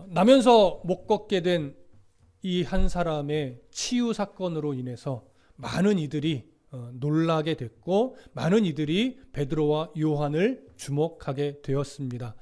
나면서 못 걷게 된 이 한 사람의 치유 사건으로 인해서 많은 이들이 놀라게 됐고 많은 이들이 베드로와 요한을 주목하게 되었습니다.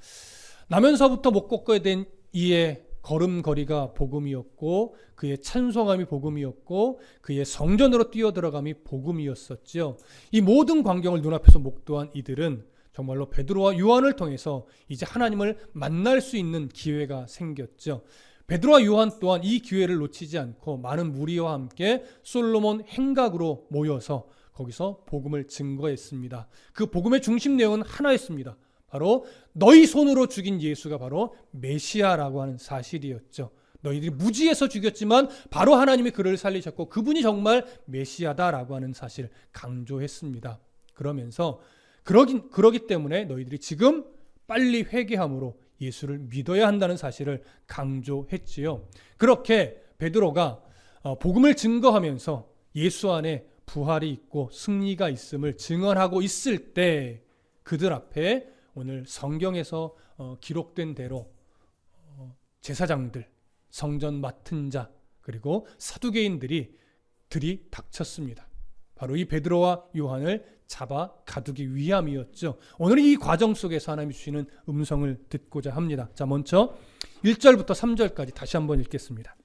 나면서부터 못 걷게 된 이의 걸음걸이가 복음이었고 그의 찬송함이 복음이었고 그의 성전으로 뛰어들어감이 복음이었었죠. 이 모든 광경을 눈앞에서 목도한 이들은 정말로 베드로와 요한을 통해서 이제 하나님을 만날 수 있는 기회가 생겼죠. 베드로와 요한 또한 이 기회를 놓치지 않고 많은 무리와 함께 솔로몬 행각으로 모여서 거기서 복음을 증거했습니다. 그 복음의 중심 내용은 하나였습니다. 바로 너희 손으로 죽인 예수가 바로 메시아라고 하는 사실이었죠. 너희들이 무지해서 죽였지만 바로 하나님이 그를 살리셨고 그분이 정말 메시아다라고 하는 사실을 강조했습니다. 그러면서 그러기 때문에 너희들이 지금 빨리 회개함으로 예수를 믿어야 한다는 사실을 강조했지요. 그렇게 베드로가 복음을 증거하면서 예수 안에 부활이 있고 승리가 있음을 증언하고 있을 때 그들 앞에 오늘 성경에서 기록된 대로 제사장들, 성전 맡은 자, 그리고 사두개인들이 들이닥쳤습니다. 바로 이 베드로와 요한을 잡아 가두기 위함이었죠. 오늘 이 과정 속에서 하나님이 주시는 음성을 듣고자 합니다. 자, 먼저 1절부터 3절까지 다시 한번 읽겠습니다.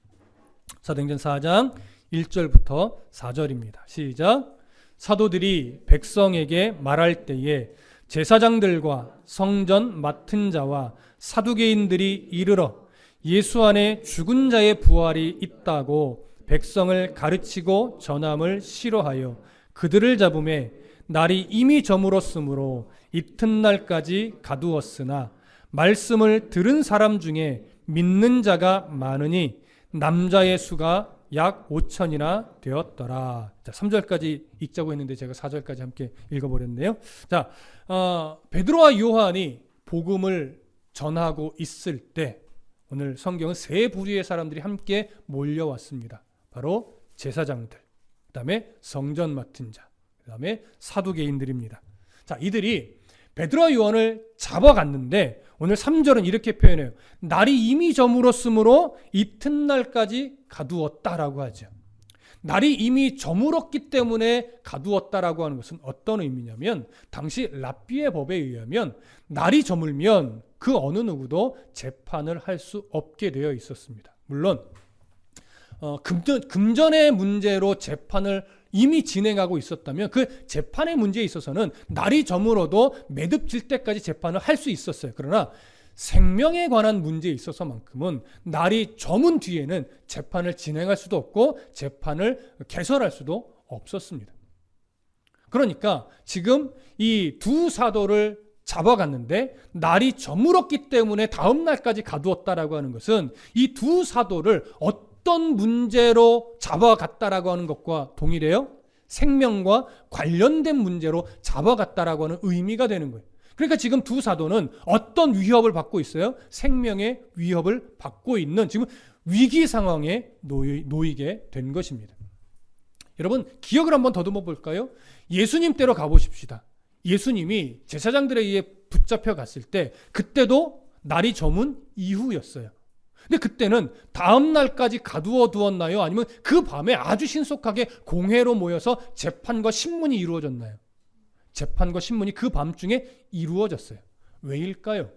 사도행전 4장 1절부터 4절입니다. 시작. 사도들이 백성에게 말할 때에 제사장들과 성전 맡은 자와 사두개인들이 이르러 예수 안에 죽은 자의 부활이 있다고 백성을 가르치고 전함을 싫어하여 그들을 잡음에 날이 이미 저물었으므로 이튿날까지 가두었으나 말씀을 들은 사람 중에 믿는 자가 많으니 남자의 수가 약 5천이나 되었더라. 자, 3절까지 읽자고 했는데 제가 4절까지 함께 읽어버렸네요. 자, 베드로와 요한이 복음을 전하고 있을 때 오늘 성경은 세 부류의 사람들이 함께 몰려왔습니다. 바로 제사장들, 그 다음에 성전 맡은 자, 그 다음에 사두개인들입니다. 자, 이들이 베드로와 요한을 잡아갔는데 오늘 3절은 이렇게 표현해요. 날이 이미 저물었으므로 이튿날까지 가두었다라고 하죠. 날이 이미 저물었기 때문에 가두었다라고 하는 것은 어떤 의미냐면 당시 랍비의 법에 의하면 날이 저물면 그 어느 누구도 재판을 할 수 없게 되어 있었습니다. 물론 금전의 문제로 재판을 이미 진행하고 있었다면 그 재판의 문제에 있어서는 날이 저물어도 매듭질 때까지 재판을 할 수 있었어요. 그러나 생명에 관한 문제에 있어서만큼은 날이 저문 뒤에는 재판을 진행할 수도 없고 재판을 개설할 수도 없었습니다. 그러니까 지금 이 두 사도를 잡아갔는데 날이 저물었기 때문에 다음 날까지 가두었다라고 하는 것은 이 두 사도를 어떤 문제로 잡아갔다라고 하는 것과 동일해요? 생명과 관련된 문제로 잡아갔다라고 하는 의미가 되는 거예요. 그러니까 지금 두 사도는 어떤 위협을 받고 있어요? 생명의 위협을 받고 있는 지금 위기 상황에 놓이게 된 것입니다. 여러분 기억을 한번 더듬어 볼까요? 예수님 때로 가보십시다. 예수님이 제사장들에 의해 붙잡혀 갔을 때 그때도 날이 저문 이후였어요. 근데 그때는 다음 날까지 가두어 두었나요? 아니면 그 밤에 아주 신속하게 공회로 모여서 재판과 신문이 이루어졌나요? 재판과 신문이 그 밤중에 이루어졌어요. 왜일까요?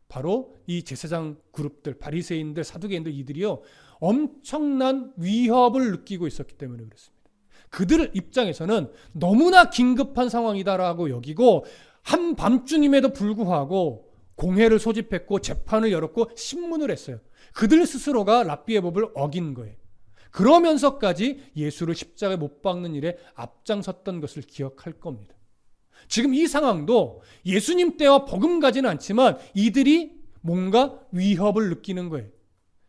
바로 이 제사장 그룹들, 바리새인들, 사두개인들 이들이요 엄청난 위협을 느끼고 있었기 때문에 그렇습니다. 그들 입장에서는 너무나 긴급한 상황이다라고 여기고 한밤중임에도 불구하고 공회를 소집했고 재판을 열었고 신문을 했어요. 그들 스스로가 랍비의 법을 어긴 거예요. 그러면서까지 예수를 십자가에 못 박는 일에 앞장섰던 것을 기억할 겁니다. 지금 이 상황도 예수님 때와 버금가지는 않지만 이들이 뭔가 위협을 느끼는 거예요.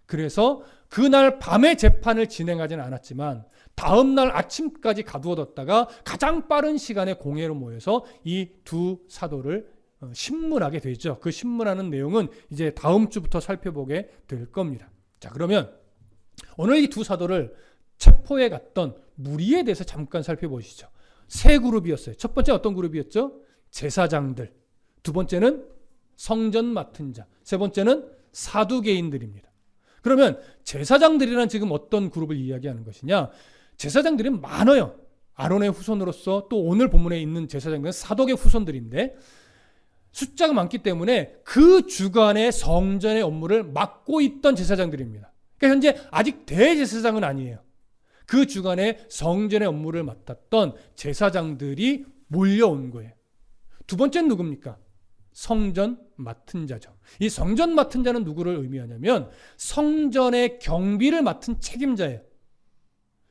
그래서 그날 밤에 재판을 진행하지는 않았지만 다음 날 아침까지 가두어뒀다가 가장 빠른 시간에 공회로 모여서 이 두 사도를 신문하게 되죠. 그 신문하는 내용은 이제 다음 주부터 살펴보게 될 겁니다. 자, 그러면 오늘 이 두 사도를 체포해 갔던 무리에 대해서 잠깐 살펴보시죠. 세 그룹이었어요. 첫 번째 어떤 그룹이었죠? 제사장들. 두 번째는 성전 맡은 자. 세 번째는 사두개인들입니다. 그러면 제사장들이란 지금 어떤 그룹을 이야기하는 것이냐? 제사장들이 많아요. 아론의 후손으로서 또 오늘 본문에 있는 제사장들은 사독의 후손들인데 숫자가 많기 때문에 그 주간의 성전의 업무를 맡고 있던 제사장들입니다. 그러니까 현재 아직 대제사장은 아니에요. 그 주간의 성전의 업무를 맡았던 제사장들이 몰려온 거예요. 두 번째는 누굽니까? 성전 맡은 자죠. 이 성전 맡은 자는 누구를 의미하냐면 성전의 경비를 맡은 책임자예요.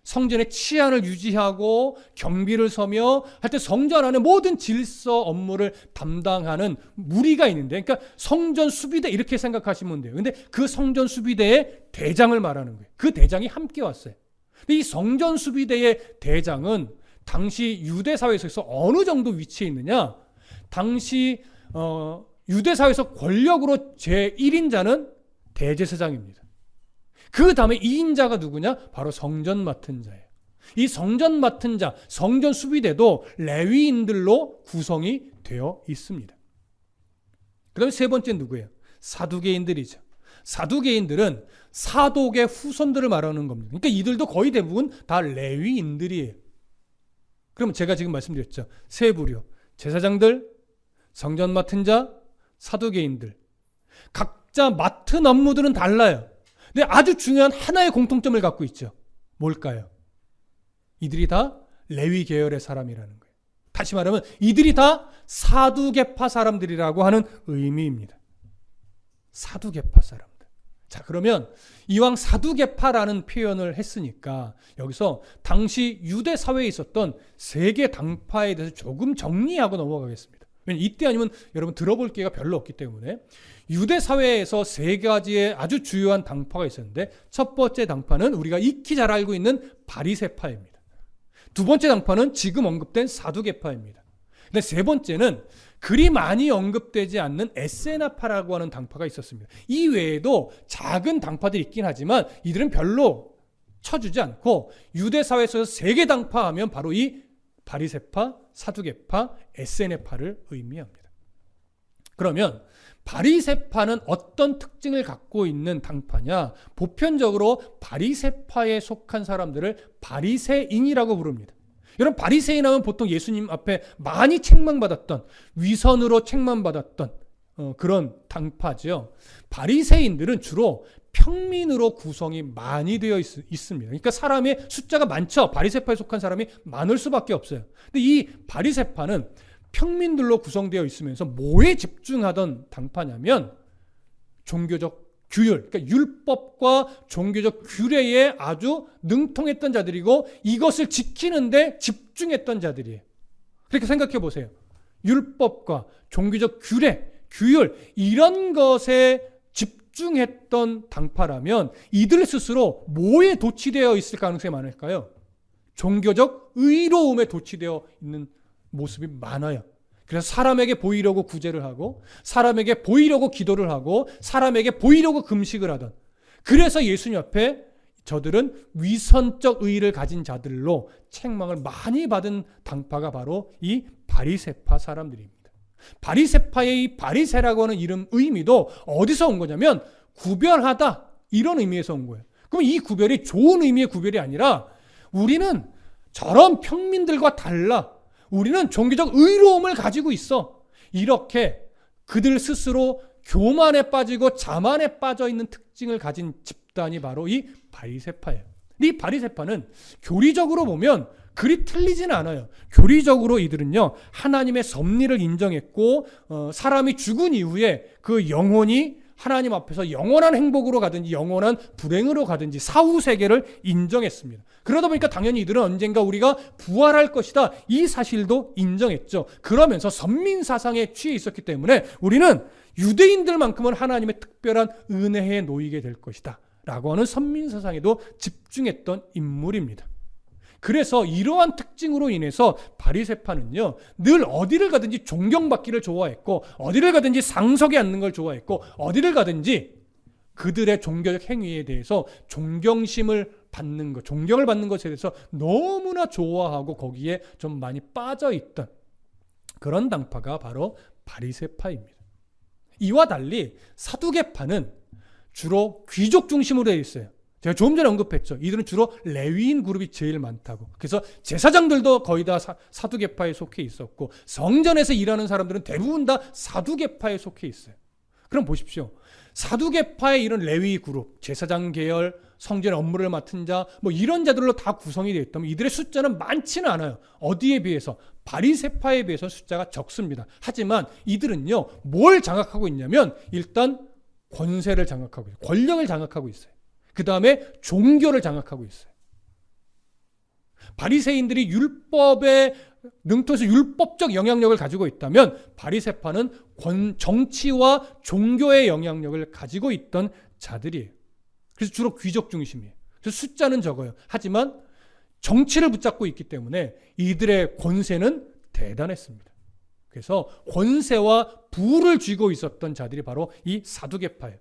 성전의 치안을 유지하고 경비를 서며 할 때 성전 안에 모든 질서 업무를 담당하는 무리가 있는데, 그러니까 성전 수비대 이렇게 생각하시면 돼요. 근데 그 성전 수비대의 대장을 말하는 거예요. 그 대장이 함께 왔어요. 근데 이 성전 수비대의 대장은 당시 유대 사회에서 어느 정도 위치에 있느냐? 당시 유대 사회에서 권력으로 제1인자는 대제사장입니다. 그 다음에 2인자가 누구냐? 바로 성전 맡은 자예요. 이 성전 맡은 자, 성전 수비대도 레위인들로 구성이 되어 있습니다. 그 다음에 세 번째는 누구예요? 사두개인들이죠. 사두개인들은 사독의 후손들을 말하는 겁니다. 그러니까 이들도 거의 대부분 다 레위인들이에요. 그러면 제가 지금 말씀드렸죠. 세 부류. 제사장들, 성전 맡은 자, 사두개인들. 각자 맡은 업무들은 달라요. 근데 아주 중요한 하나의 공통점을 갖고 있죠. 뭘까요? 이들이 다 레위 계열의 사람이라는 거예요. 다시 말하면 이들이 다 사두개파 사람들이라고 하는 의미입니다. 사두개파 사람들. 자, 그러면 이왕 사두개파라는 표현을 했으니까 여기서 당시 유대 사회에 있었던 세계 당파에 대해서 조금 정리하고 넘어가겠습니다. 왜냐하면 이때 아니면 여러분 들어볼 기회가 별로 없기 때문에 유대 사회에서 세 가지의 아주 주요한 당파가 있었는데 첫 번째 당파는 우리가 익히 잘 알고 있는 바리새파입니다. 두 번째 당파는 지금 언급된 사두개파입니다. 근데 세 번째는 그리 많이 언급되지 않는 에세나파라고 하는 당파가 있었습니다. 이 외에도 작은 당파들이 있긴 하지만 이들은 별로 쳐주지 않고 유대 사회에서 세계 당파 하면 바로 이 바리새파, 사두개파, 에세네파를 의미합니다. 그러면 바리새파는 어떤 특징을 갖고 있는 당파냐? 보편적으로 바리새파에 속한 사람들을 바리새인이라고 부릅니다. 여러분, 바리새인 하면 보통 예수님 앞에 많이 책망받았던, 위선으로 책망받았던 그런 당파죠. 바리새인들은 주로 평민으로 구성이 많이 되어 있습니다. 그러니까 사람의 숫자가 많죠. 바리새파에 속한 사람이 많을 수밖에 없어요. 근데 이 바리새파는 평민들로 구성되어 있으면서 뭐에 집중하던 당파냐면 종교적 규율, 그러니까 율법과 종교적 규례에 아주 능통했던 자들이고 이것을 지키는데 집중했던 자들이에요. 그렇게 생각해 보세요. 율법과 종교적 규례, 규율 이런 것에 집중했던 당파라면 이들 스스로 뭐에 도취되어 있을 가능성이 많을까요? 종교적 의로움에 도취되어 있는 모습이 많아요. 그래서 사람에게 보이려고 구제를 하고 사람에게 보이려고 기도를 하고 사람에게 보이려고 금식을 하던, 그래서 예수님 앞에 저들은 위선적 의의를 가진 자들로 책망을 많이 받은 당파가 바로 이 바리새파 사람들입니다. 바리새파의 이 바리새라고 하는 이름 의미도 어디서 온 거냐면 구별하다 이런 의미에서 온 거예요. 그럼 이 구별이 좋은 의미의 구별이 아니라 우리는 저런 평민들과 달라, 우리는 종교적 의로움을 가지고 있어, 이렇게 그들 스스로 교만에 빠지고 자만에 빠져 있는 특징을 가진 집단이 바로 이 바리새파예요. 이 바리새파는 교리적으로 보면 그리 틀리지는 않아요. 교리적으로 이들은요, 하나님의 섭리를 인정했고 사람이 죽은 이후에 그 영혼이 하나님 앞에서 영원한 행복으로 가든지 영원한 불행으로 가든지 사후세계를 인정했습니다. 그러다 보니까 당연히 이들은 언젠가 우리가 부활할 것이다, 이 사실도 인정했죠. 그러면서 선민사상에 취해 있었기 때문에 우리는 유대인들만큼은 하나님의 특별한 은혜에 놓이게 될 것이다 라고 하는 선민사상에도 집중했던 인물입니다. 그래서 이러한 특징으로 인해서 바리새파는요, 늘 어디를 가든지 존경받기를 좋아했고 어디를 가든지 상석에 앉는 걸 좋아했고 어디를 가든지 그들의 종교적 행위에 대해서 존경심을 받는 것, 존경을 받는 것에 대해서 너무나 좋아하고 거기에 좀 많이 빠져있던 그런 당파가 바로 바리새파입니다. 이와 달리 사두개파는 주로 귀족 중심으로 되어 있어요. 제가 조금 전에 언급했죠. 이들은 주로 레위인 그룹이 제일 많다고. 그래서 제사장들도 거의 다 사두개파에 속해 있었고 성전에서 일하는 사람들은 대부분 다 사두개파에 속해 있어요. 그럼 보십시오. 사두개파의 이런 레위 그룹, 제사장 계열, 성전의 업무를 맡은 자, 뭐 이런 자들로 다 구성이 되어 있다면 이들의 숫자는 많지는 않아요. 어디에 비해서? 바리새파에 비해서 숫자가 적습니다. 하지만 이들은요, 뭘 장악하고 있냐면 일단 권세를 장악하고 있어요. 권력을 장악하고 있어요. 그 다음에 종교를 장악하고 있어요. 바리새인들이 율법에 능통해서 율법적 영향력을 가지고 있다면 바리새파는 정치와 종교의 영향력을 가지고 있던 자들이에요. 그래서 주로 귀족 중심이에요. 그래서 숫자는 적어요. 하지만 정치를 붙잡고 있기 때문에 이들의 권세는 대단했습니다. 그래서 권세와 부를 쥐고 있었던 자들이 바로 이 사두개파예요.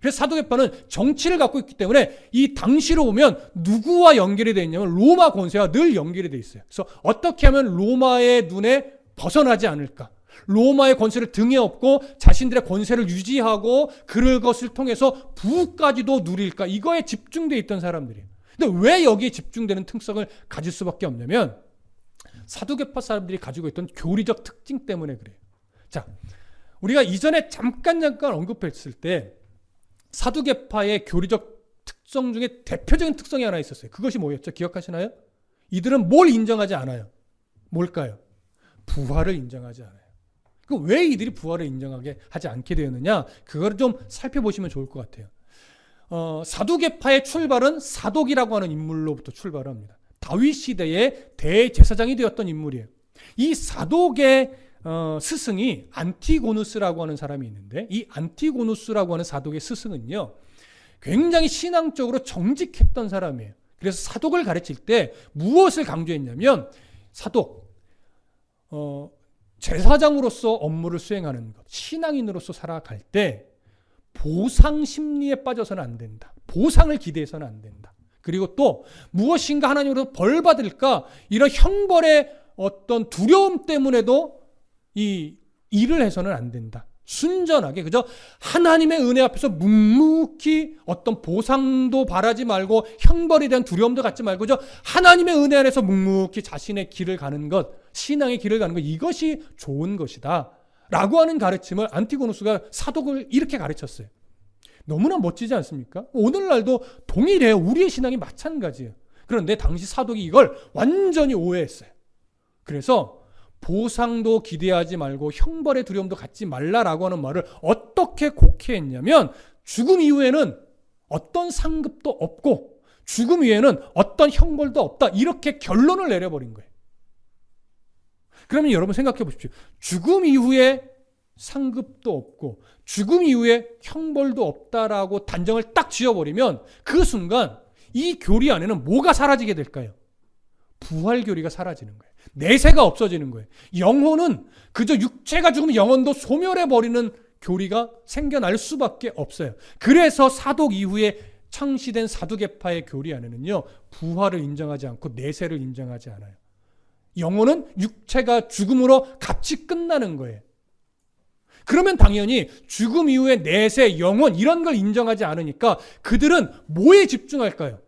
그래서 사두개파는 정치를 갖고 있기 때문에 이 당시로 보면 누구와 연결이 되어 있냐면 로마 권세와 늘 연결이 되어 있어요. 그래서 어떻게 하면 로마의 눈에 벗어나지 않을까? 로마의 권세를 등에 업고 자신들의 권세를 유지하고 그것을 통해서 부까지도 누릴까? 이거에 집중되어 있던 사람들이에요. 근데 왜 여기에 집중되는 특성을 가질 수밖에 없냐면 사두개파 사람들이 가지고 있던 교리적 특징 때문에 그래요. 자, 우리가 이전에 잠깐 언급했을 때 사두개파의 교리적 특성 중에 대표적인 특성이 하나 있었어요. 그것이 뭐였죠? 기억하시나요? 이들은 뭘 인정하지 않아요? 뭘까요? 부활을 인정하지 않아요. 그럼 왜 이들이 부활을 인정하게 하지 않게 되었느냐? 그거를 좀 살펴보시면 좋을 것 같아요. 사두개파의 출발은 사독이라고 하는 인물로부터 출발합니다. 다윗 시대의 대제사장이 되었던 인물이에요. 이 사독의 스승이 안티고누스라고 하는 사람이 있는데 이 안티고누스라고 하는 사독의 스승은요, 굉장히 신앙적으로 정직했던 사람이에요. 그래서 사독을 가르칠 때 무엇을 강조했냐면 사독, 제사장으로서 업무를 수행하는 것, 신앙인으로서 살아갈 때 보상 심리에 빠져서는 안 된다. 보상을 기대해서는 안 된다. 그리고 또 무엇인가 하나님으로부터 벌 받을까 이런 형벌의 어떤 두려움 때문에도 이 일을 해서는 안 된다. 순전하게 그저 하나님의 은혜 앞에서 묵묵히 어떤 보상도 바라지 말고 형벌에 대한 두려움도 갖지 말고 저 하나님의 은혜 안에서 묵묵히 자신의 길을 가는 것, 신앙의 길을 가는 것, 이것이 좋은 것이다 라고 하는 가르침을 안티고누스가 사독을 이렇게 가르쳤어요. 너무나 멋지지 않습니까? 오늘날도 동일해요. 우리의 신앙이 마찬가지예요. 그런데 당시 사독이 이걸 완전히 오해했어요. 그래서 보상도 기대하지 말고 형벌의 두려움도 갖지 말라라고 하는 말을 어떻게 곡해했냐면 죽음 이후에는 어떤 상급도 없고 죽음 이후에는 어떤 형벌도 없다. 이렇게 결론을 내려버린 거예요. 그러면 여러분 생각해 보십시오. 죽음 이후에 상급도 없고 죽음 이후에 형벌도 없다라고 단정을 딱 지어버리면 그 순간 이 교리 안에는 뭐가 사라지게 될까요? 부활 교리가 사라지는 거예요. 내세가 없어지는 거예요. 영혼은 그저 육체가 죽으면 영혼도 소멸해버리는 교리가 생겨날 수밖에 없어요. 그래서 사독 이후에 창시된 사두개파의 교리 안에는요, 부활을 인정하지 않고 내세를 인정하지 않아요. 영혼은 육체가 죽음으로 같이 끝나는 거예요. 그러면 당연히 죽음 이후에 내세, 영혼 이런 걸 인정하지 않으니까 그들은 뭐에 집중할까요?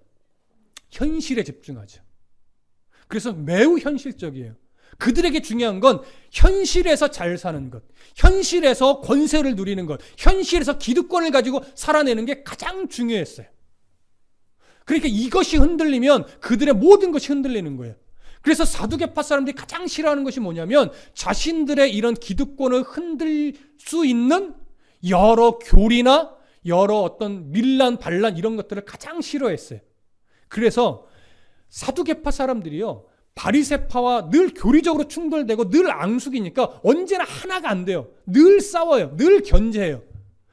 현실에 집중하죠. 그래서 매우 현실적이에요. 그들에게 중요한 건 현실에서 잘 사는 것, 현실에서 권세를 누리는 것, 현실에서 기득권을 가지고 살아내는 게 가장 중요했어요. 그러니까 이것이 흔들리면 그들의 모든 것이 흔들리는 거예요. 그래서 사두개파 사람들이 가장 싫어하는 것이 뭐냐면 자신들의 이런 기득권을 흔들 수 있는 여러 교리나 여러 어떤 밀란, 반란 이런 것들을 가장 싫어했어요. 그래서 사두개파 사람들이요, 바리새파와 늘 교리적으로 충돌되고 늘 앙숙이니까 언제나 하나가 안 돼요. 늘 싸워요. 늘 견제해요.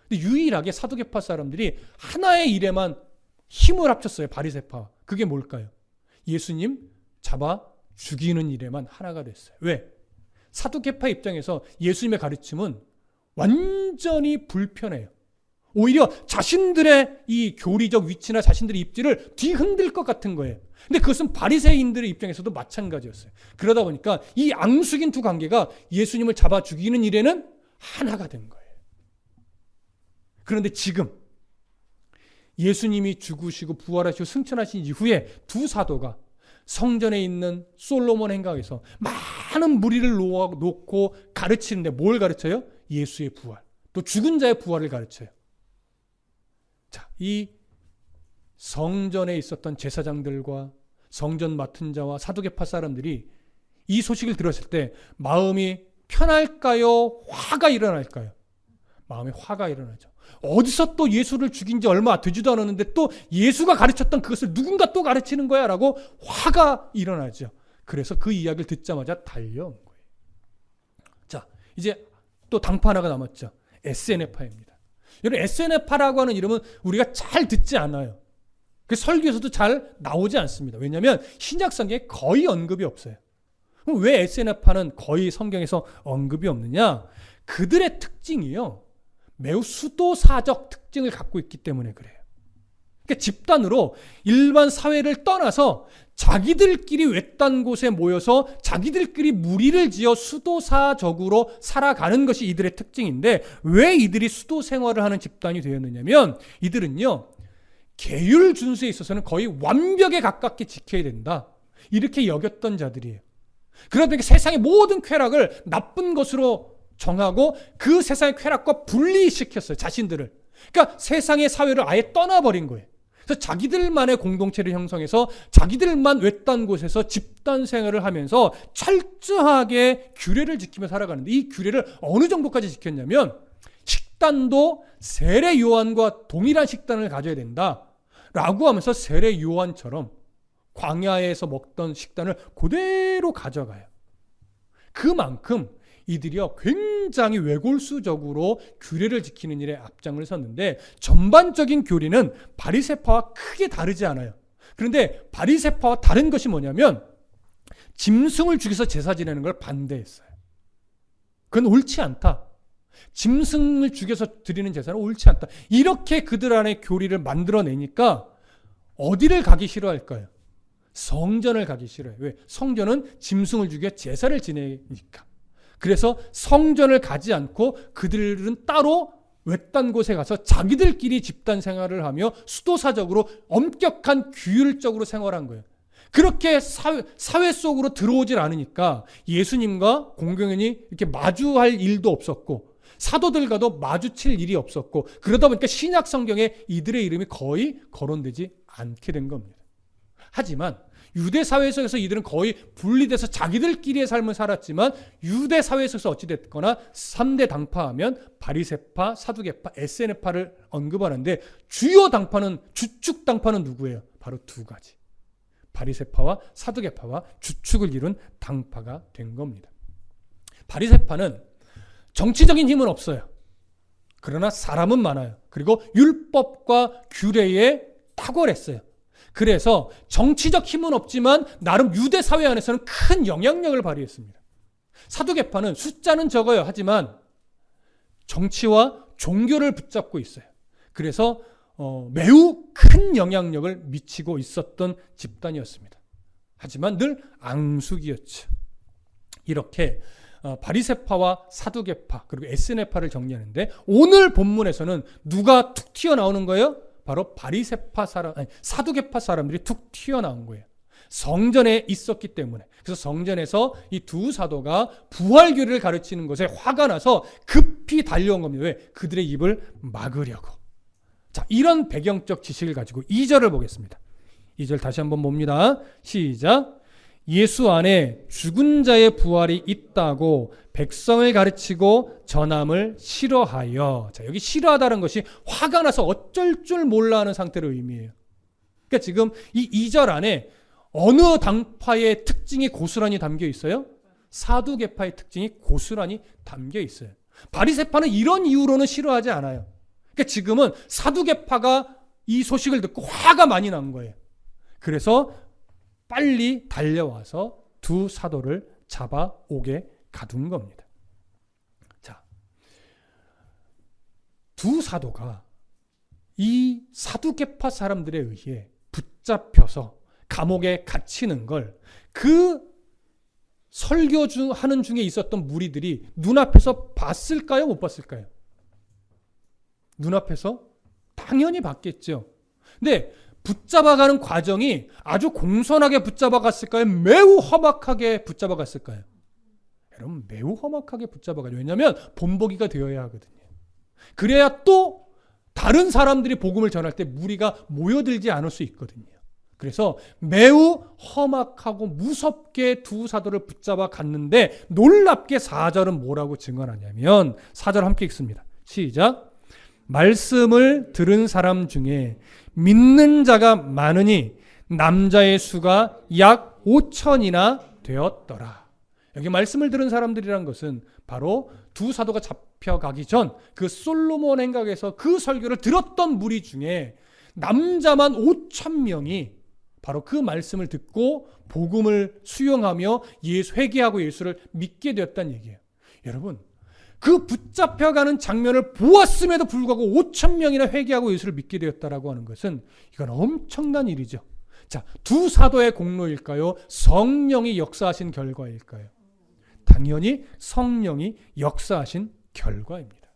근데 유일하게 사두개파 사람들이 하나의 일에만 힘을 합쳤어요. 바리새파. 그게 뭘까요? 예수님 잡아 죽이는 일에만 하나가 됐어요. 왜? 사두개파 입장에서 예수님의 가르침은 완전히 불편해요. 오히려 자신들의 이 교리적 위치나 자신들의 입지를 뒤흔들 것 같은 거예요. 근데 그것은 바리새인들의 입장에서도 마찬가지였어요. 그러다 보니까 이 앙숙인 두 관계가 예수님을 잡아 죽이는 일에는 하나가 된 거예요. 그런데 지금 예수님이 죽으시고 부활하시고 승천하신 이후에 두 사도가 성전에 있는 솔로몬 행각에서 많은 무리를 놓고 가르치는데 뭘 가르쳐요? 예수의 부활, 또 죽은 자의 부활을 가르쳐요. 자, 이 성전에 있었던 제사장들과 성전 맡은 자와 사두개파 사람들이 이 소식을 들었을 때 마음이 편할까요? 화가 일어날까요? 마음에 화가 일어나죠. 어디서 또 예수를 죽인 지 얼마 되지도 않았는데 또 예수가 가르쳤던 그것을 누군가 또 가르치는 거야 라고 화가 일어나죠. 그래서 그 이야기를 듣자마자 달려온 거예요. 자, 이제 또 당파 하나가 남았죠. 에스에네파입니다. 여러분, 에스에네파라고 하는 이름은 우리가 잘 듣지 않아요. 그 설교에서도 잘 나오지 않습니다. 왜냐하면 신약 성경에 거의 언급이 없어요. 그럼 왜 에스에네파는 거의 성경에서 언급이 없느냐? 그들의 특징이요, 매우 수도사적 특징을 갖고 있기 때문에 그래요. 그러니까 집단으로 일반 사회를 떠나서 자기들끼리 외딴 곳에 모여서 자기들끼리 무리를 지어 수도사적으로 살아가는 것이 이들의 특징인데, 왜 이들이 수도 생활을 하는 집단이 되었느냐면, 이들은요, 계율 준수에 있어서는 거의 완벽에 가깝게 지켜야 된다, 이렇게 여겼던 자들이에요. 그러다 보니까 세상의 모든 쾌락을 나쁜 것으로 정하고 그 세상의 쾌락과 분리시켰어요, 자신들을. 그러니까 세상의 사회를 아예 떠나버린 거예요. 그래서 자기들만의 공동체를 형성해서 자기들만 외딴 곳에서 집단 생활을 하면서 철저하게 규례를 지키며 살아가는데, 이 규례를 어느 정도까지 지켰냐면, 식단도 세례 요한과 동일한 식단을 가져야 된다라고 하면서 세례 요한처럼 광야에서 먹던 식단을 그대로 가져가요. 그만큼 이들이요, 굉장히 외골수적으로 규례를 지키는 일에 앞장을 섰는데, 전반적인 교리는 바리새파와 크게 다르지 않아요. 그런데 바리새파와 다른 것이 뭐냐면, 짐승을 죽여서 제사 지내는 걸 반대했어요. 그건 옳지 않다. 짐승을 죽여서 드리는 제사는 옳지 않다. 이렇게 그들 안에 교리를 만들어내니까 어디를 가기 싫어할까요? 성전을 가기 싫어요. 왜? 성전은 짐승을 죽여 제사를 지내니까. 그래서 성전을 가지 않고 그들은 따로 외딴 곳에 가서 자기들끼리 집단 생활을 하며 수도사적으로 엄격한 규율적으로 생활한 거예요. 그렇게 사회 속으로 들어오질 않으니까 예수님과 공공연히 이렇게 마주할 일도 없었고, 사도들과도 마주칠 일이 없었고, 그러다 보니까 신약 성경에 이들의 이름이 거의 거론되지 않게 된 겁니다. 하지만 유대 사회 속에서 이들은 거의 분리돼서 자기들끼리의 삶을 살았지만, 유대 사회 속에서 어찌됐거나 3대 당파하면 바리새파, 사두개파, 에스에네파를 언급하는데, 주요 당파는, 주축 당파는 누구예요? 바로 두 가지. 바리새파와 사두개파와 주축을 이룬 당파가 된 겁니다. 바리새파는 정치적인 힘은 없어요. 그러나 사람은 많아요. 그리고 율법과 규례에 탁월했어요. 그래서 정치적 힘은 없지만 나름 유대 사회 안에서는 큰 영향력을 발휘했습니다. 사두개파는 숫자는 적어요. 하지만 정치와 종교를 붙잡고 있어요. 그래서 매우 큰 영향력을 미치고 있었던 집단이었습니다. 하지만 늘 앙숙이었죠. 이렇게 바리새파와 사두개파 그리고 에스에네파를 정리하는데, 오늘 본문에서는 누가 툭 튀어나오는 거예요? 바로 사두개파 사람들이 툭 튀어나온 거예요. 성전에 있었기 때문에. 그래서 성전에서 이 두 사도가 부활교리를 가르치는 것에 화가 나서 급히 달려온 겁니다. 왜? 그들의 입을 막으려고. 자, 이런 배경적 지식을 가지고 2절을 보겠습니다. 2절 다시 한번 봅니다. 시작. 예수 안에 죽은 자의 부활이 있다고 백성을 가르치고 전함을 싫어하여. 자, 여기 싫어하다는 것이 화가 나서 어쩔 줄 몰라 하는 상태를 의미해요. 그러니까 지금 이 2절 안에 어느 당파의 특징이 고스란히 담겨 있어요? 사두개파의 특징이 고스란히 담겨 있어요. 바리새파는 이런 이유로는 싫어하지 않아요. 그러니까 지금은 사두개파가 이 소식을 듣고 화가 많이 난 거예요. 그래서 빨리 달려와서 두 사도를 잡아오게 가둔 겁니다. 자, 두 사도가 이 사두개파 사람들에 의해 붙잡혀서 감옥에 갇히는 걸 그 설교하는 중에 있었던 무리들이 눈앞에서 봤을까요? 못 봤을까요? 눈앞에서 당연히 봤겠죠. 근데 붙잡아가는 과정이 아주 공손하게 붙잡아갔을까요? 매우 험악하게 붙잡아갔을까요? 여러분, 매우 험악하게 붙잡아가요. 왜냐하면 본보기가 되어야 하거든요. 그래야 또 다른 사람들이 복음을 전할 때 무리가 모여들지 않을 수 있거든요. 그래서 매우 험악하고 무섭게 두 사도를 붙잡아 갔는데 놀랍게 4절은 뭐라고 증언하냐면 4절 함께 읽습니다. 시작. 말씀을 들은 사람 중에 믿는 자가 많으니 남자의 수가 약 5천이나 되었더라. 여기 말씀을 들은 사람들이란 것은 바로 두 사도가 잡혀가기 전 그 솔로몬 행각에서 그 설교를 들었던 무리 중에 남자만 5천 명이 바로 그 말씀을 듣고 복음을 수용하며 회개하고 예수를 믿게 되었다는 얘기예요. 여러분, 그 붙잡혀가는 장면을 보았음에도 불구하고 5천 명이나 회개하고 예수를 믿게 되었다라고 하는 것은 이건 엄청난 일이죠. 자, 두 사도의 공로일까요? 성령이 역사하신 결과일까요? 당연히 성령이 역사하신 결과입니다.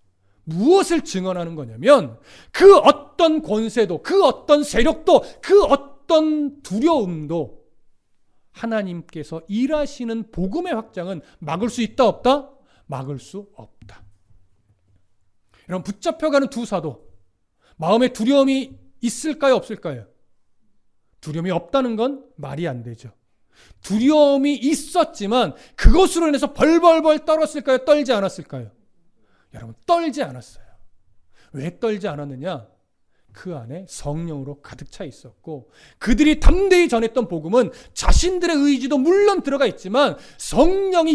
무엇을 증언하는 거냐면 그 어떤 권세도, 그 어떤 세력도, 그 어떤 두려움도 하나님께서 일하시는 복음의 확장은 막을 수 있다 없다? 막을 수 없다. 여러분, 붙잡혀가는 두 사도, 마음에 두려움이 있을까요, 없을까요? 두려움이 없다는 건 말이 안 되죠. 두려움이 있었지만 그것으로 인해서 벌벌벌 떨었을까요, 떨지 않았을까요? 여러분, 떨지 않았어요. 왜 떨지 않았느냐? 그 안에 성령으로 가득 차 있었고, 그들이 담대히 전했던 복음은 자신들의 의지도 물론 들어가 있지만 성령이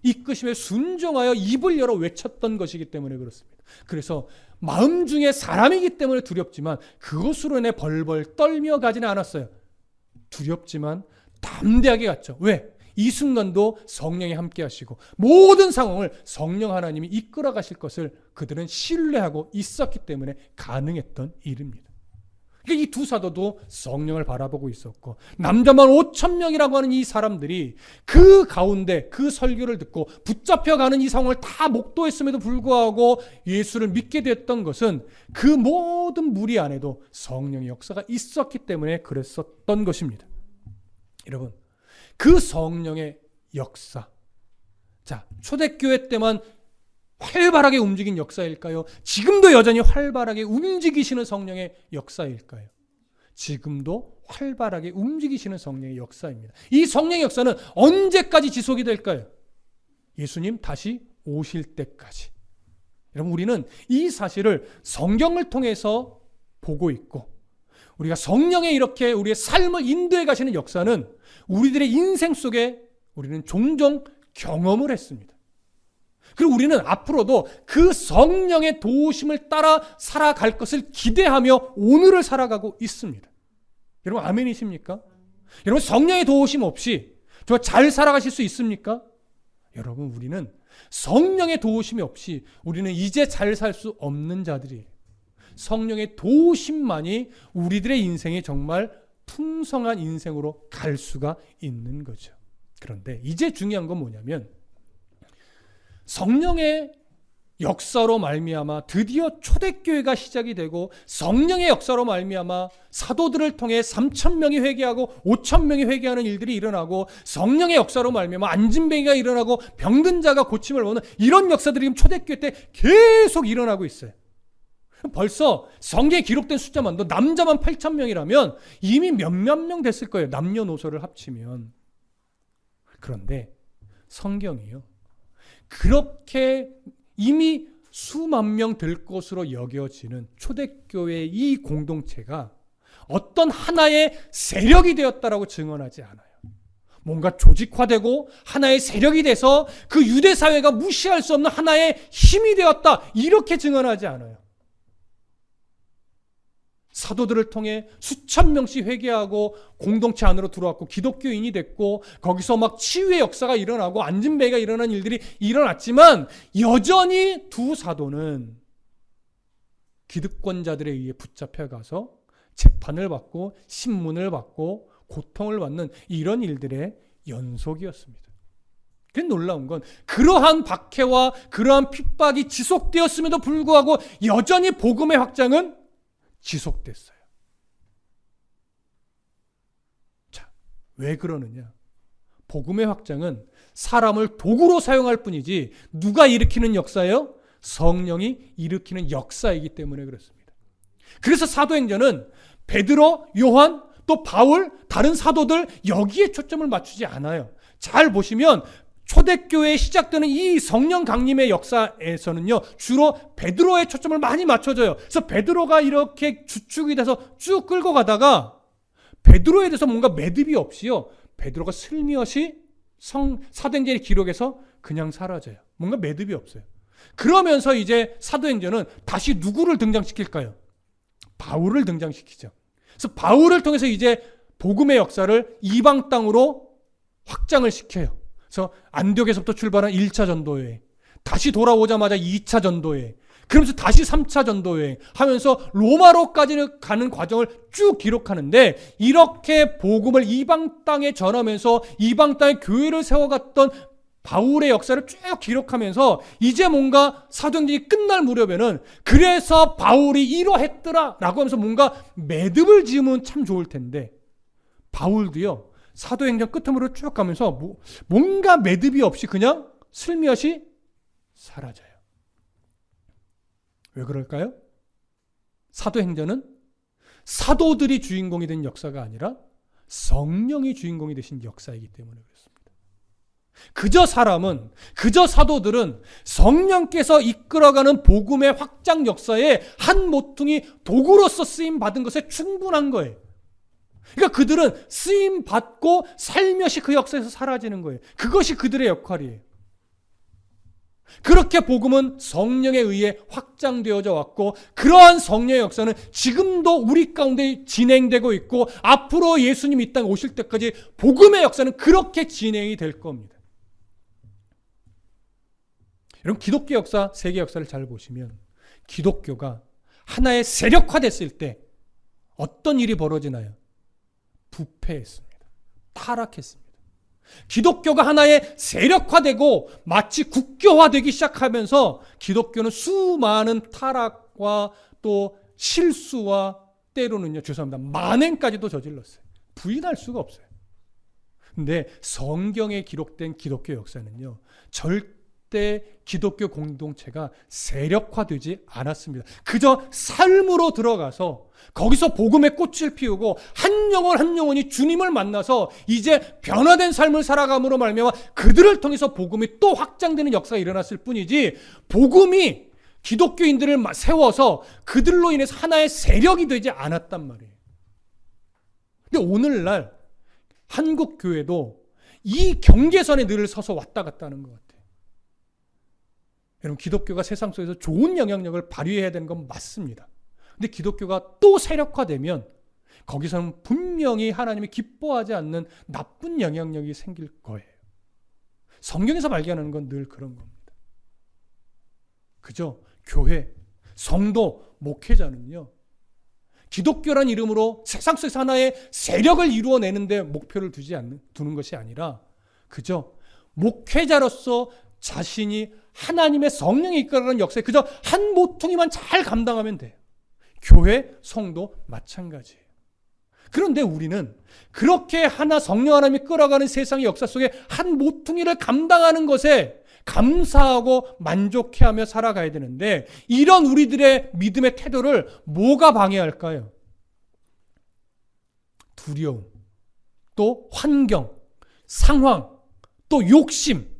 이끄심에 순종하여 입을 열어 외쳤던 것이기 때문에 그렇습니다. 그래서 마음 중에 사람이기 때문에 두렵지만 그것으로 인해 벌벌 떨며 가지는 않았어요. 두렵지만 담대하게 갔죠. 왜? 이 순간도 성령이 함께 하시고 모든 상황을 성령 하나님이 이끌어 가실 것을 그들은 신뢰하고 있었기 때문에 가능했던 일입니다. 그러니까 이 두 사도도 성령을 바라보고 있었고, 남자만 5천 명이라고 하는 이 사람들이 그 가운데 그 설교를 듣고 붙잡혀가는 이 상황을 다 목도했음에도 불구하고 예수를 믿게 됐던 것은 그 모든 무리 안에도 성령의 역사가 있었기 때문에 그랬었던 것입니다. 여러분, 그 성령의 역사, 자, 초대교회 때만 활발하게 움직인 역사일까요? 지금도 여전히 활발하게 움직이시는 성령의 역사일까요? 지금도 활발하게 움직이시는 성령의 역사입니다. 이 성령의 역사는 언제까지 지속이 될까요? 예수님 다시 오실 때까지. 여러분, 우리는 이 사실을 성경을 통해서 보고 있고, 우리가 성령의 이렇게 우리의 삶을 인도해 가시는 역사는 우리들의 인생 속에 우리는 종종 경험을 했습니다. 그리고 우리는 앞으로도 그 성령의 도우심을 따라 살아갈 것을 기대하며 오늘을 살아가고 있습니다. 여러분, 아멘이십니까? 여러분, 성령의 도우심 없이 저 잘 살아가실 수 있습니까? 여러분, 우리는 성령의 도우심이 없이 우리는 이제 잘 살 수 없는 자들이에요. 성령의 도우심만이 우리들의 인생이 정말 풍성한 인생으로 갈 수가 있는 거죠. 그런데 이제 중요한 건 뭐냐면 성령의 역사로 말미암아 드디어 초대교회가 시작이 되고, 성령의 역사로 말미암아 사도들을 통해 3천 명이 회개하고 5천 명이 회개하는 일들이 일어나고, 성령의 역사로 말미암아 안진뱅이가 일어나고 병든 자가 고침을 얻는 이런 역사들이 지금 초대교회 때 계속 일어나고 있어요. 벌써 성경에 기록된 숫자만도 남자만 8천 명이라면 이미 몇몇 명 됐을 거예요, 남녀노소를 합치면. 그런데 성경이요, 그렇게 이미 수만 명 될 것으로 여겨지는 초대교회의 이 공동체가 어떤 하나의 세력이 되었다라고 증언하지 않아요. 뭔가 조직화되고 하나의 세력이 돼서 그 유대 사회가 무시할 수 없는 하나의 힘이 되었다, 이렇게 증언하지 않아요. 사도들을 통해 수천 명씩 회개하고 공동체 안으로 들어왔고 기독교인이 됐고, 거기서 막 치유의 역사가 일어나고 안진뱅이가 일어난 일들이 일어났지만, 여전히 두 사도는 기득권자들에 의해 붙잡혀가서 재판을 받고 신문을 받고 고통을 받는 이런 일들의 연속이었습니다. 그 놀라운 건 그러한 박해와 그러한 핍박이 지속되었음에도 불구하고 여전히 복음의 확장은 지속됐어요. 왜 그러느냐? 복음의 확장은 사람을 도구로 사용할 뿐이지 누가 일으키는 역사예요? 성령이 일으키는 역사이기 때문에 그렇습니다. 그래서 사도행전은 베드로, 요한, 또 바울, 다른 사도들 여기에 초점을 맞추지 않아요. 잘 보시면 초대교회에 시작되는 이 성령 강림의 역사에서는요, 주로 베드로의 초점을 많이 맞춰줘요. 그래서 베드로가 이렇게 주축이 돼서 쭉 끌고 가다가 베드로에 대해서 뭔가 매듭이 없이요, 베드로가 슬며시 사도행전의 기록에서 그냥 사라져요. 뭔가 매듭이 없어요. 그러면서 이제 사도행전은 다시 누구를 등장시킬까요? 바울을 등장시키죠. 그래서 바울을 통해서 이제 복음의 역사를 이방 땅으로 확장을 시켜요. 그래서 안디옥에서부터 출발한 1차 전도여행, 다시 돌아오자마자 2차 전도여행, 그러면서 다시 3차 전도여행 하면서 로마로까지 가는 과정을 쭉 기록하는데, 이렇게 복음을 이방 땅에 전하면서 이방 땅에 교회를 세워갔던 바울의 역사를 쭉 기록하면서 이제 뭔가 사도행전이 끝날 무렵에는 그래서 바울이 이러했더라 라고 하면서 뭔가 매듭을 지으면 참 좋을 텐데, 바울도요 사도행전 끝으로 쭉 가면서 뭔가 매듭이 없이 그냥 슬며시 사라져요. 왜 그럴까요? 사도행전은 사도들이 주인공이 된 역사가 아니라 성령이 주인공이 되신 역사이기 때문에 그렇습니다. 그저 사도들은 성령께서 이끌어가는 복음의 확장 역사에 한 모퉁이 도구로서 쓰임 받은 것에 충분한 거예요. 그러니까 그들은 쓰임 받고 살며시 그 역사에서 사라지는 거예요. 그것이 그들의 역할이에요. 그렇게 복음은 성령에 의해 확장되어져 왔고, 그러한 성령의 역사는 지금도 우리 가운데 진행되고 있고, 앞으로 예수님 이 땅에 오실 때까지 복음의 역사는 그렇게 진행이 될 겁니다. 여러분, 기독교 역사, 세계 역사를 잘 보시면 기독교가 하나의 세력화됐을 때 어떤 일이 벌어지나요? 부패했습니다. 타락했습니다. 기독교가 하나의 세력화되고 마치 국교화되기 시작하면서 기독교는 수많은 타락과 또 실수와 때로는요, 죄송합니다, 만행까지도 저질렀어요. 부인할 수가 없어요. 근데 성경에 기록된 기독교 역사는요, 절대 기독교 공동체가 세력화되지 않았습니다. 그저 삶으로 들어가서 거기서 복음의 꽃을 피우고 한 영혼이 주님을 만나서 이제 변화된 삶을 살아감으로 말미암아 그들을 통해서 복음이 또 확장되는 역사가 일어났을 뿐이지, 복음이 기독교인들을 세워서 그들로 인해서 하나의 세력이 되지 않았단 말이에요. 근데 오늘날 한국 교회도 이 경계선에 늘 서서 왔다 갔다 하는 것 같아요. 여러분, 기독교가 세상 속에서 좋은 영향력을 발휘해야 되는 건 맞습니다. 근데 기독교가 또 세력화되면 거기서는 분명히 하나님이 기뻐하지 않는 나쁜 영향력이 생길 거예요. 성경에서 발견하는 건 늘 그런 겁니다. 그죠? 교회, 성도, 목회자는요, 기독교란 이름으로 세상 속에서 하나의 세력을 이루어내는데 목표를 두는 것이 아니라 그저 목회자로서 자신이 하나님의 성령이 이끌어가는 역사에 그저 한 모퉁이만 잘 감당하면 돼요. 교회, 성도 마찬가지예요. 그런데 우리는 그렇게 성령 하나님이 끌어가는 세상의 역사 속에 한 모퉁이를 감당하는 것에 감사하고 만족해하며 살아가야 되는데, 이런 우리들의 믿음의 태도를 뭐가 방해할까요? 두려움, 또 환경, 상황, 또 욕심,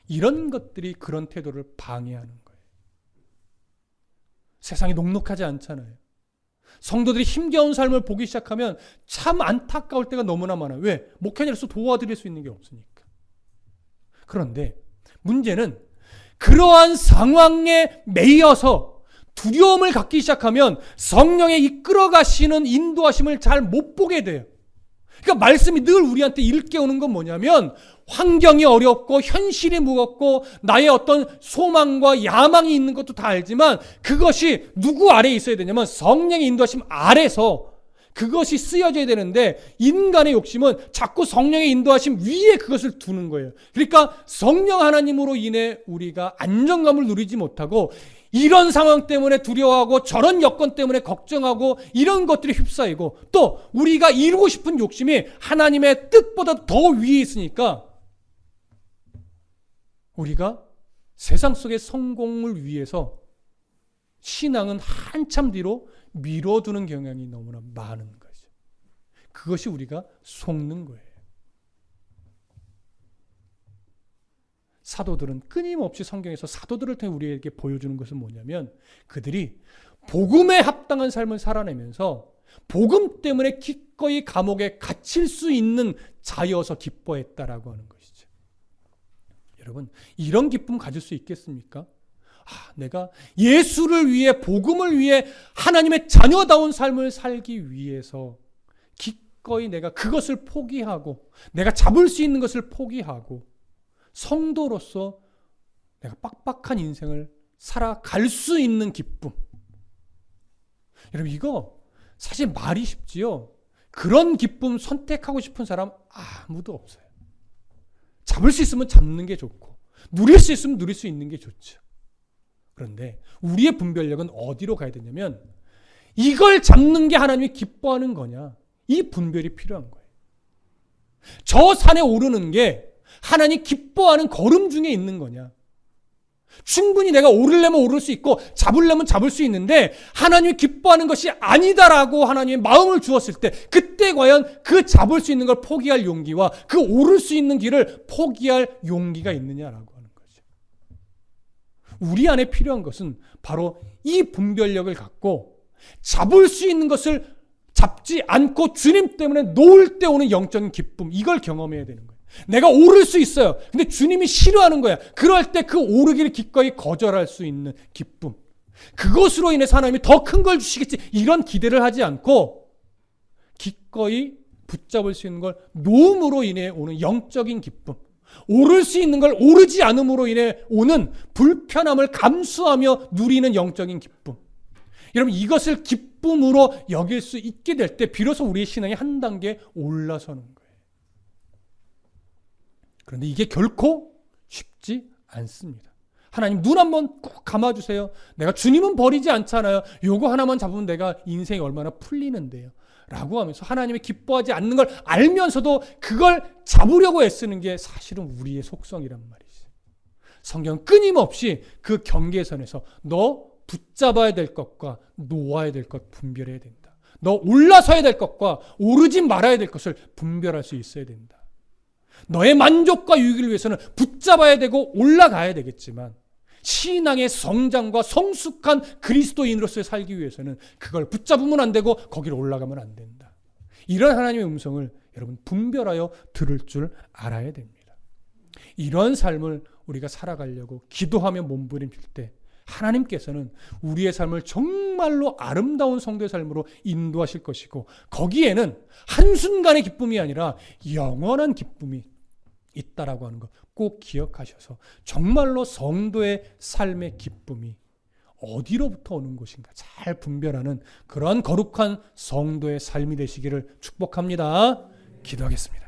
이런 것들이 그런 태도를 방해하는 거예요. 세상이 녹록하지 않잖아요. 성도들이 힘겨운 삶을 보기 시작하면 참 안타까울 때가 너무나 많아요. 왜? 목회자로서 도와드릴 수 있는 게 없으니까. 그런데 문제는 그러한 상황에 매여서 두려움을 갖기 시작하면 성령의 이끌어 가시는 인도하심을 잘 못 보게 돼요. 그러니까 말씀이 늘 우리한테 일깨우는 건 뭐냐면, 환경이 어렵고 현실이 무겁고 나의 어떤 소망과 야망이 있는 것도 다 알지만 그것이 누구 아래에 있어야 되냐면 성령의 인도하심 아래서 그것이 쓰여져야 되는데, 인간의 욕심은 자꾸 성령의 인도하심 위에 그것을 두는 거예요. 그러니까 성령 하나님으로 인해 우리가 안정감을 누리지 못하고 이런 상황 때문에 두려워하고 저런 여건 때문에 걱정하고 이런 것들이 휩싸이고 또 우리가 이루고 싶은 욕심이 하나님의 뜻보다 더 위에 있으니까 우리가 세상 속의 성공을 위해서 신앙은 한참 뒤로 미뤄두는 경향이 너무나 많은 거죠. 그것이 우리가 속는 거예요. 사도들은 끊임없이 성경에서 사도들을 통해 우리에게 보여주는 것은 뭐냐면 그들이 복음에 합당한 삶을 살아내면서 복음 때문에 기꺼이 감옥에 갇힐 수 있는 자여서 기뻐했다라고 하는 것이죠. 여러분, 이런 기쁨 가질 수 있겠습니까? 내가 예수를 위해 복음을 위해 하나님의 자녀다운 삶을 살기 위해서 기꺼이 내가 그것을 포기하고 내가 잡을 수 있는 것을 포기하고 성도로서 내가 빡빡한 인생을 살아갈 수 있는 기쁨. 여러분, 이거 사실 말이 쉽지요. 그런 기쁨 선택하고 싶은 사람 아무도 없어요. 잡을 수 있으면 잡는 게 좋고 누릴 수 있으면 누릴 수 있는 게 좋죠. 그런데 우리의 분별력은 어디로 가야 되냐면 이걸 잡는 게 하나님이 기뻐하는 거냐, 이 분별이 필요한 거예요. 저 산에 오르는 게 하나님 기뻐하는 걸음 중에 있는 거냐, 충분히 내가 오르려면 오를 수 있고 잡으려면 잡을 수 있는데 하나님이 기뻐하는 것이 아니다라고 하나님의 마음을 주었을 때 그때 과연 그 잡을 수 있는 걸 포기할 용기와 그 오를 수 있는 길을 포기할 용기가 있느냐라고 하는 거죠. 우리 안에 필요한 것은 바로 이 분별력을 갖고 잡을 수 있는 것을 잡지 않고 주님 때문에 놓을 때 오는 영적인 기쁨, 이걸 경험해야 되는 거예요. 내가 오를 수 있어요. 근데 주님이 싫어하는 거야. 그럴 때 그 오르기를 기꺼이 거절할 수 있는 기쁨. 그것으로 인해서 하나님이 더 큰 걸 주시겠지, 이런 기대를 하지 않고 기꺼이 붙잡을 수 있는 걸 놓음으로 인해 오는 영적인 기쁨. 오를 수 있는 걸 오르지 않음으로 인해 오는 불편함을 감수하며 누리는 영적인 기쁨. 여러분, 이것을 기쁨으로 여길 수 있게 될 때 비로소 우리의 신앙이 한 단계 올라서는 거예요. 그런데 이게 결코 쉽지 않습니다. 하나님 눈 한번 꼭 감아주세요. 내가 주님은 버리지 않잖아요. 요거 하나만 잡으면 내가 인생이 얼마나 풀리는데요. 라고 하면서 하나님이 기뻐하지 않는 걸 알면서도 그걸 잡으려고 애쓰는 게 사실은 우리의 속성이란 말이죠. 성경은 끊임없이 그 경계선에서 너 붙잡아야 될 것과 놓아야 될 것 분별해야 된다. 너 올라서야 될 것과 오르지 말아야 될 것을 분별할 수 있어야 된다. 너의 만족과 유익을 위해서는 붙잡아야 되고 올라가야 되겠지만 신앙의 성장과 성숙한 그리스도인으로서의 살기 위해서는 그걸 붙잡으면 안 되고 거기로 올라가면 안 된다. 이런 하나님의 음성을 여러분 분별하여 들을 줄 알아야 됩니다. 이런 삶을 우리가 살아가려고 기도하며 몸부림칠 때 하나님께서는 우리의 삶을 정말로 아름다운 성도의 삶으로 인도하실 것이고 거기에는 한순간의 기쁨이 아니라 영원한 기쁨이 있다라고 하는 것 꼭 기억하셔서 정말로 성도의 삶의 기쁨이 어디로부터 오는 것인가 잘 분별하는 그러한 거룩한 성도의 삶이 되시기를 축복합니다. 기도하겠습니다.